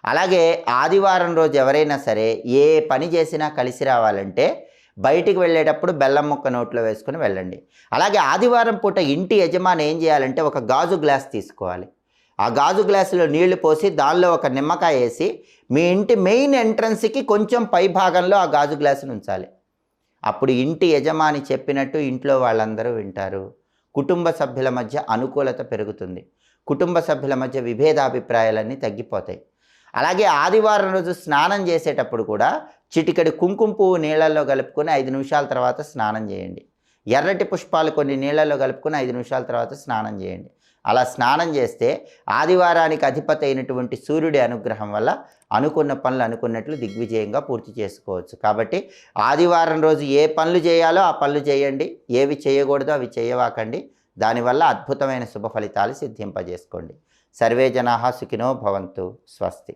అలాగే ఆదివారం రోజు ఎవరైనా సరే ఏ పని చేసినా కలిసి రావాలంటే బయటికి వెళ్ళేటప్పుడు బెల్లం ముక్క నోట్లో వేసుకుని వెళ్ళండి. అలాగే ఆదివారం పూట ఇంటి యజమాని ఏం చేయాలంటే ఒక గాజు గ్లాస్ తీసుకోవాలి. ఆ గాజు గ్లాసులో నీళ్లు పోసి దానిలో ఒక నిమ్మకాయ వేసి మీ ఇంటి మెయిన్ ఎంట్రన్స్కి కొంచెం పై భాగంలో ఆ గాజు గ్లాసును ఉంచాలి. అప్పుడు ఇంటి యజమాని చెప్పినట్టు ఇంట్లో వాళ్ళందరూ వింటారు. కుటుంబ సభ్యుల మధ్య అనుకూలత పెరుగుతుంది. కుటుంబ సభ్యుల మధ్య విభేదాభిప్రాయాలన్నీ తగ్గిపోతాయి. అలాగే ఆదివారం రోజు స్నానం చేసేటప్పుడు కూడా చిటికెడు కుంకుమ పువ్వు నీళ్ళల్లో కలుపుకొని 5 నిమిషాల తర్వాత స్నానం చేయండి. ఎర్రటి పుష్పాలు కొన్ని నీళ్ళల్లో కలుపుకొని 5 నిమిషాల తర్వాత స్నానం చేయండి. అలా స్నానం చేస్తే ఆదివారానికి అధిపతి అయినటువంటి సూర్యుడి అనుగ్రహం వల్ల అనుకున్న పనులు అనుకున్నట్లు దిగ్విజయంగా పూర్తి చేసుకోవచ్చు. కాబట్టి ఆదివారం రోజు ఏ పనులు చేయాలో ఆ పనులు చేయండి, ఏవి చేయకూడదో అవి చేయవాకండి. దానివల్ల అద్భుతమైన శుభ ఫలితాలు సిద్ధింపజేసుకోండి. సర్వే జనాః సుఖినో భవంతు. స్వస్తి.